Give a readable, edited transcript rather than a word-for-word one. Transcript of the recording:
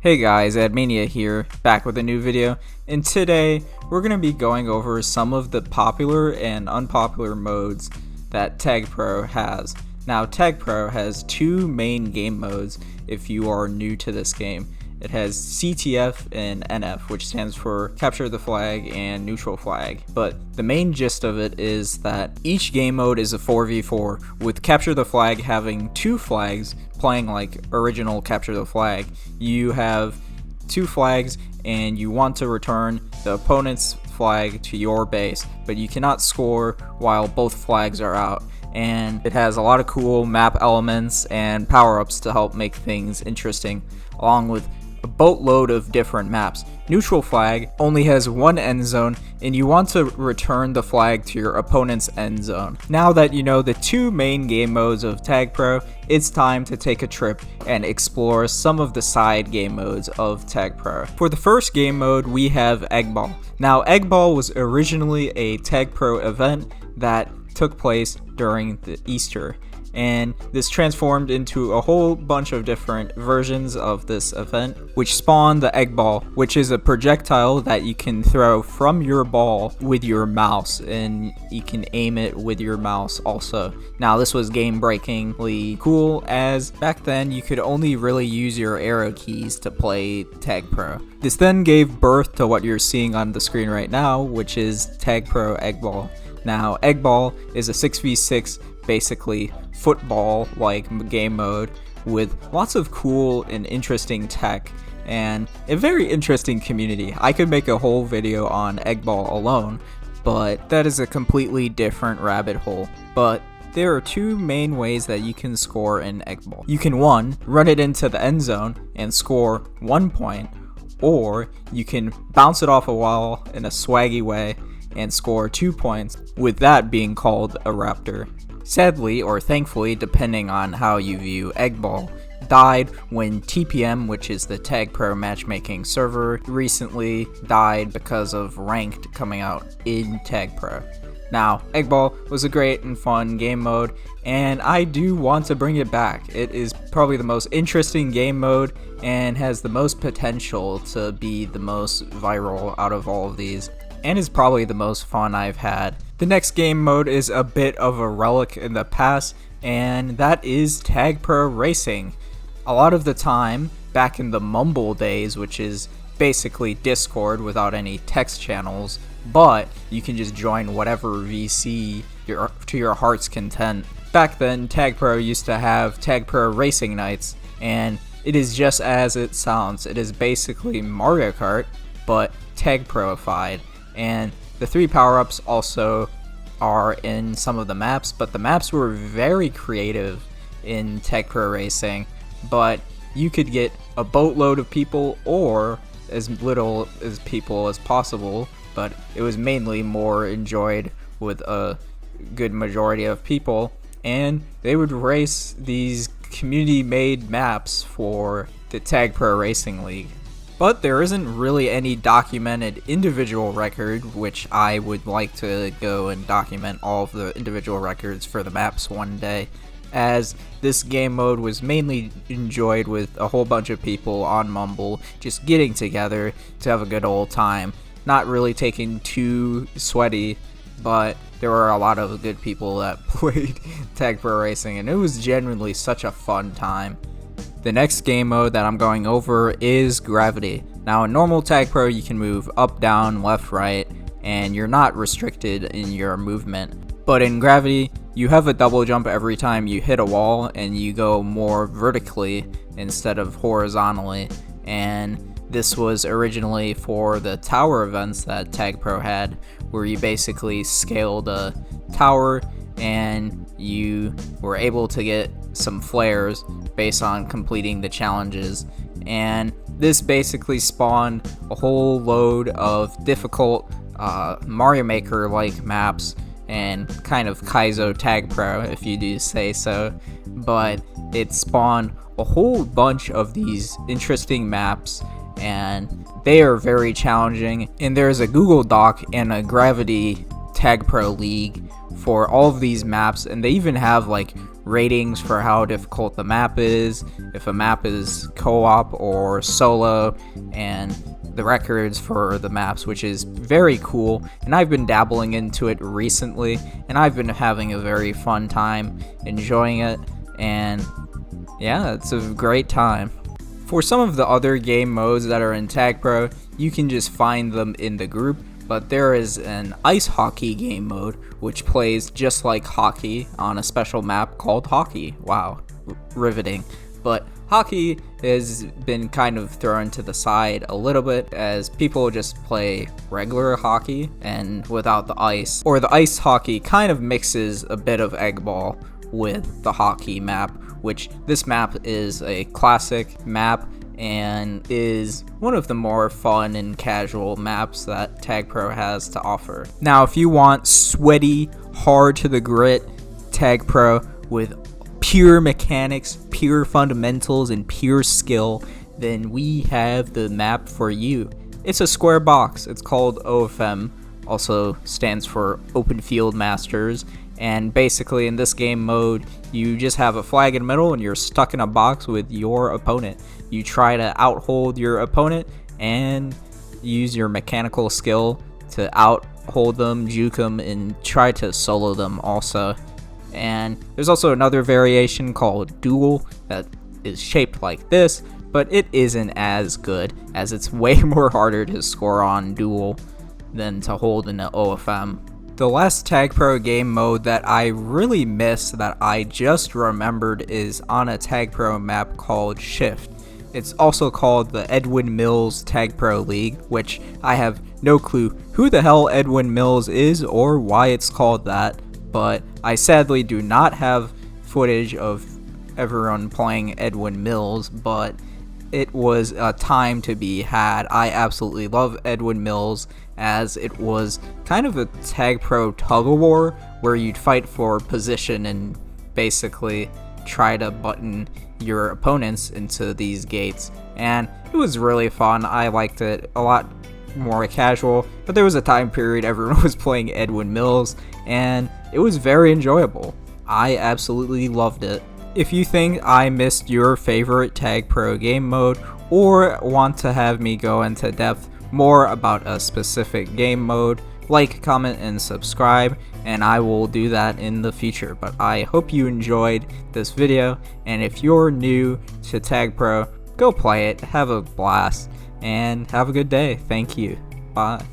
Hey guys, Admania here, back with a new video, and today we're going to be going over some of the popular and unpopular modes that Tagpro has. Now, Tagpro has two main game modes if you are new to this game. It has CTF and NF, which stands for Capture the Flag and Neutral Flag. But the main gist of it is that each game mode is a 4v4, with Capture the Flag having two flags playing like original Capture the Flag. You have two flags and you want to return the opponent's flag to your base, but you cannot score while both flags are out. And it has a lot of cool map elements and power-ups to help make things interesting, along with a boatload of different maps. Neutral Flag only has one end zone, and you want to return the flag to your opponent's end zone. Now that you know the two main game modes of Tagpro, it's time to take a trip and explore some of the side game modes of Tagpro. For the first game mode, we have Egg Ball. Now, Egg Ball was originally a Tagpro event that took place during the Easter, and this transformed into a whole bunch of different versions of this event, which spawned the Egg Ball, which is a projectile that you can throw from your ball with your mouse, and you can aim it with your mouse also. Now, this was game-breakingly cool, as back then you could only really use your arrow keys to play Tagpro. This then gave birth to what you're seeing on the screen right now, which is Tagpro Egg Ball. Now, Egg Ball is a 6v6, basically football-like game mode with lots of cool and interesting tech and a very interesting community. I could make a whole video on Egg Ball alone, but that is a completely different rabbit hole. But there are two main ways that you can score in Egg Ball. You can, one, run it into the end zone and score 1 point, or you can bounce it off a wall in a swaggy way and score 2 points, with that being called a raptor. Sadly, or thankfully, depending on how you view Egg Ball, died when TPM, which is the Tagpro matchmaking server, recently died because of ranked coming out in Tagpro. Now, Egg Ball was a great and fun game mode, and I do want to bring it back. It is probably the most interesting game mode and has the most potential to be the most viral out of all of these, and is probably the most fun I've had. The next game mode is a bit of a relic in the past, and that is Tagpro Racing. A lot of the time, back in the Mumble days, which is basically Discord without any text channels, but you can just join whatever VC to your heart's content. Back then, Tagpro used to have Tagpro Racing Nights, and it is just as it sounds. It is basically Mario Kart, but Tagproified. And the three power-ups also are in some of the maps, but the maps were very creative in Tagpro Racing. But you could get a boatload of people or as little as people as possible, but it was mainly more enjoyed with a good majority of people, and they would race these community-made maps for the Tagpro Racing League. But there isn't really any documented individual record, which I would like to go and document all of the individual records for the maps one day, as this game mode was mainly enjoyed with a whole bunch of people on Mumble just getting together to have a good old time. Not really taking too sweaty, but there were a lot of good people that played Tagpro Racing, and it was genuinely such a fun time. The next game mode that I'm going over is Gravity. Now, in normal Tagpro, you can move up, down, left, right, and you're not restricted in your movement. But in Gravity, you have a double jump every time you hit a wall, and you go more vertically instead of horizontally. And this was originally for the tower events that Tagpro had, where you basically scaled a tower and you were able to get some flares based on completing the challenges. And this basically spawned a whole load of difficult Mario Maker like maps and kind of Kaizo Tagpro, if you do say so, but it spawned a whole bunch of these interesting maps, and they are very challenging. And there's a Google Doc and a Gravity Tagpro League for all of these maps, and they even have like ratings for how difficult the map is, if a map is co-op or solo, and the records for the maps, which is very cool. And I've been dabbling into it recently, and I've been having a very fun time enjoying it, and yeah, it's a great time. For some of the other game modes that are in Tagpro, you can just find them in the group, but there is an ice hockey game mode which plays just like hockey on a special map called Hockey. Wow, riveting. But hockey has been kind of thrown to the side a little bit as people just play regular hockey and without the ice, or the ice hockey kind of mixes a bit of egg ball with the hockey map, which this map is a classic map and is one of the more fun and casual maps that Tagpro has to offer. Now, if you want sweaty, hard to the grit Tagpro with pure mechanics, pure fundamentals, and pure skill, then we have the map for you. It's a square box. It's called OFM, also stands for Open Field Masters, and basically in this game mode, you just have a flag in the middle and you're stuck in a box with your opponent. You try to outhold your opponent and use your mechanical skill to outhold them, juke them, and try to solo them also. And there's also another variation called Duel that is shaped like this, but it isn't as good, as it's way more harder to score on Duel than to hold in the OFM. The last Tagpro game mode that I really miss that I just remembered is on a Tagpro map called Shift. It's also called the Edwin Mills Tagpro League, which I have no clue who the hell Edwin Mills is or why it's called that, but I sadly do not have footage of everyone playing Edwin Mills, but it was a time to be had. I absolutely love Edwin Mills, as it was kind of a Tagpro tug-of-war where you'd fight for position and basically try to button your opponents into these gates, and it was really fun. I liked it a lot more casual, but there was a time period everyone was playing Edwin Mills, and it was very enjoyable. I absolutely loved it. If you think I missed your favorite Tagpro game mode, or want to have me go into depth more about a specific game mode, like, comment, and subscribe, and I will do that in the future. But I hope you enjoyed this video, and if you're new to Tagpro, go play it, have a blast, and have a good day. Thank you. Bye.